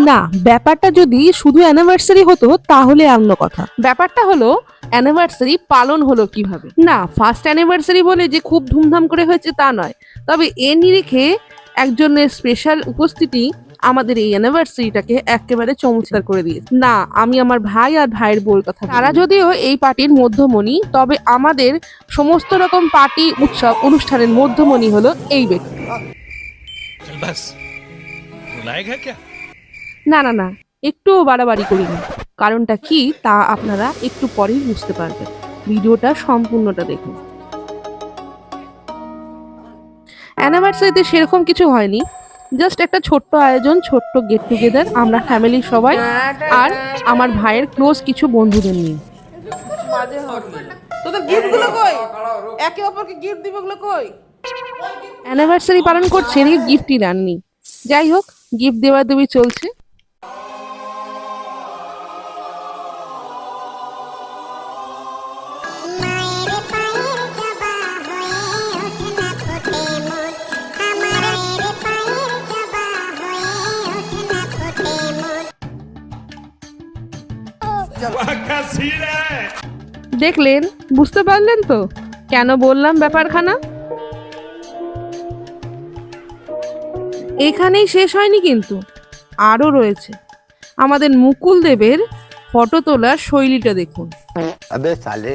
না, ব্যাপারটা যদি শুধু অ্যানিভার্সারি হতো তাহলে অন্য কথা। ব্যাপারটা হলো অ্যানিভার্সারি পালন হলো কিভাবে। না, ফার্স্ট অ্যানিভার্সারি বলে যে খুব ধুমধাম করে হয়েছে তা নয়, তবে এর নিরিখে একজনের স্পেশাল উপস্থিতি আমাদের এই অ্যানিভার্সারিটাকে একেবারে চমৎকার করে দিয়েছে। না, আমি আমার ভাই আর ভাইয়ের বউর কথা, তারা যদিও এই পার্টির মধ্যমণি, তবে আমাদের সমস্ত রকম পার্টি উৎসব অনুষ্ঠানের মধ্যমণি হলো এই ব্যক্তি। না না না, একটুও বাড়াবাড়ি করিনি। কারণটা কি তা আপনারা একটু পরেই বুঝতে পারবেন, ভিডিওটা সম্পূর্ণটা দেখুন। অ্যানিভার্সারিতে সেরকম কিছু হয়নি, জাস্ট একটা ছোট্ট আয়োজন, ছোট্ট গেট টুগেদার, আমরা ফ্যামিলির সবাই আর আমার ভাইয়ের ক্লোজ কিছু বন্ধুদের নিয়ে। তোদের গিফটগুলো কই? একে অপরকে গিফট দিবগুলো কই? অ্যানিভার্সারি পালন করছে, এদিকে গিফটই রাননি। যাই হোক, গিফট দেওয়া দেওয়ি চলছে। দেখলেন, বুঝতে পারলেন তো কেন বললাম ব্যাপারখানা। এখানেই শেষ হয়নি কিন্তু, আরো রয়েছে। আমাদের মুকুল দেবের ফটো তোলার শৈলীটা দেখুন। আবে সালে,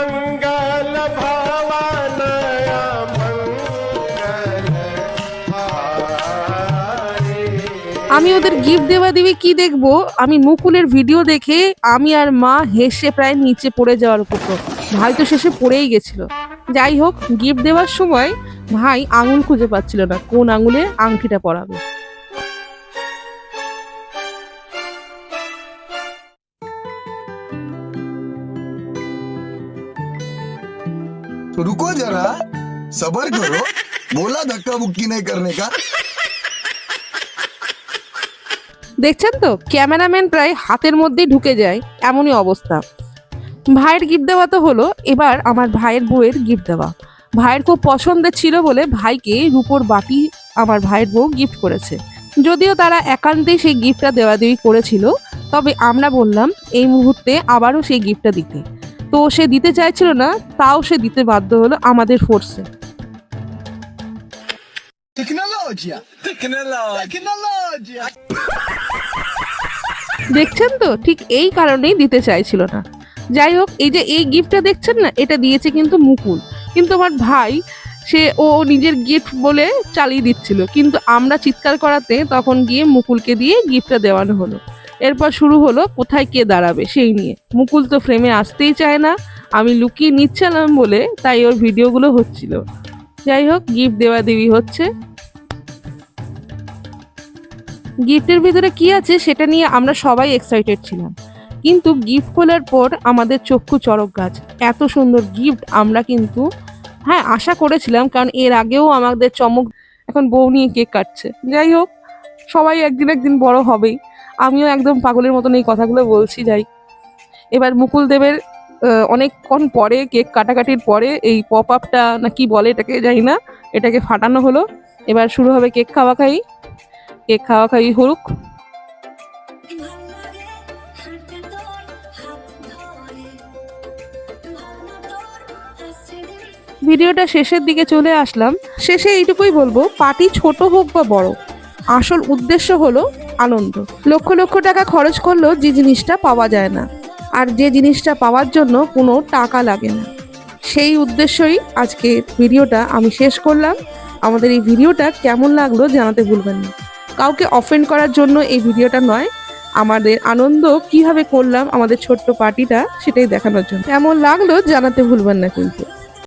मंगल भवनया আমি ওদের গিফট দেওয়া দিবি কি দেখবো, আমি মুকুলের ভিডিও দেখে আমি আর মা হেসে প্রায় নিচে পড়ে যাওয়ার উপক্রম। ভাই তো শেষে পড়েই গেছিল। যাই হোক, গিফট দেওয়ার সময় ভাই আঙুল খুঁজে পাচ্ছিল না কোন আঙুলে আংটিটা পরাবে। रुको जरा, सबर करो, बोला धक्का बुक्की नहीं करने का। দেখছেন তো, ক্যামেরাম্যান প্রায় হাতের মধ্যেই ঢুকে যায়, এমনই অবস্থা। ভাইয়ের গিফট দেওয়া তো হলো, এবার আমার ভাইয়ের বউয়ের গিফট দেওয়া। ভাইয়ের খুব পছন্দের ছিল বলে ভাইকে রূপোর বাটি আমার ভাইয়ের বউ গিফট করেছে। যদিও তারা একান্তেই সেই গিফটটা দেওয়া দেওয়ি করেছিল, তবে আমরা বললাম এই মুহূর্তে আবারও সেই গিফটটা দিতে। তো সে দিতে চাইছিল না, তাও সে দিতে বাধ্য হলো আমাদের ফোর্সে। দেখছেন তো, ঠিক এই কারণেই দিতে চাইছিল না। যাই হোক, এই যে এই গিফটটা দেখছেন না, এটা দিয়েছে কিন্তু মুকুল। কিন্তু আমার ভাই ও নিজের গিফট বলে চালিয়ে দিচ্ছিল, কিন্তু আমরা চিৎকার করাতে তখন গিয়ে মুকুলকে দিয়ে গিফটটা দেওয়ানো হলো। এরপর শুরু হলো কোথায় কে দাঁড়াবে সেই নিয়ে। মুকুল তো ফ্রেমে আসতেই চায় না, আমি লুকিয়ে নিচ্ছিলাম বলে তাই ওর ভিডিওগুলো হচ্ছিল। যাই হোক, গিফট দেওয়া দেওয়ি হচ্ছে। গিফটের ভিতরে কি আছে সেটা নিয়ে আমরা সবাই এক্সাইটেড ছিলাম, কিন্তু গিফট খোলার পর আমাদের চক্ষু চড়ক গাছ। এত সুন্দর গিফট আমরা কিন্তু আশা করেছিলাম, কারণ এর আগেও আমাদের চমক। এখন বউ নিয়ে কেক কাটছে। যাই হোক, সবাই একদিন একদিন বড় হবেই, আমিও একদম পাগলের মতন এই কথাগুলো বলছি। যাই, এবার মুকুল দেবের অনেকক্ষণ পরে কেক কাটাকাটির পরে এই পপ আপটা না কি বলে এটাকে জানি না, এটাকে ফাটানো হলো। এবার শুরু হবে কেক খাওয়া খাই। কেক খাওয়া খাই হোক। ভিডিওটা শেষের দিকে চলে আসলাম। শেষে এইটুকুই বলবো, পার্টি ছোট হোক বা বড়, আসল উদ্দেশ্য হলো আনন্দ। লক্ষ লক্ষ টাকা খরচ করলেও যে জিনিসটা পাওয়া যায় না, আর যে জিনিসটা পাওয়ার জন্য কোনো টাকা লাগে না, সেই উদ্দেশ্যই আজকে ভিডিওটা আমি শেষ করলাম। আমাদের এই ভিডিওটা কেমন লাগলো জানাতে ভুলবেন না। কাউকে অফেন্ড করার জন্য এই ভিডিওটা নয়, আমাদের আনন্দ কিভাবে করলাম আমাদের ছোট্ট পার্টিটা, সেটাই দেখানোর জন্য। কেমন লাগলো জানাতে ভুলবেন না কিন্তু।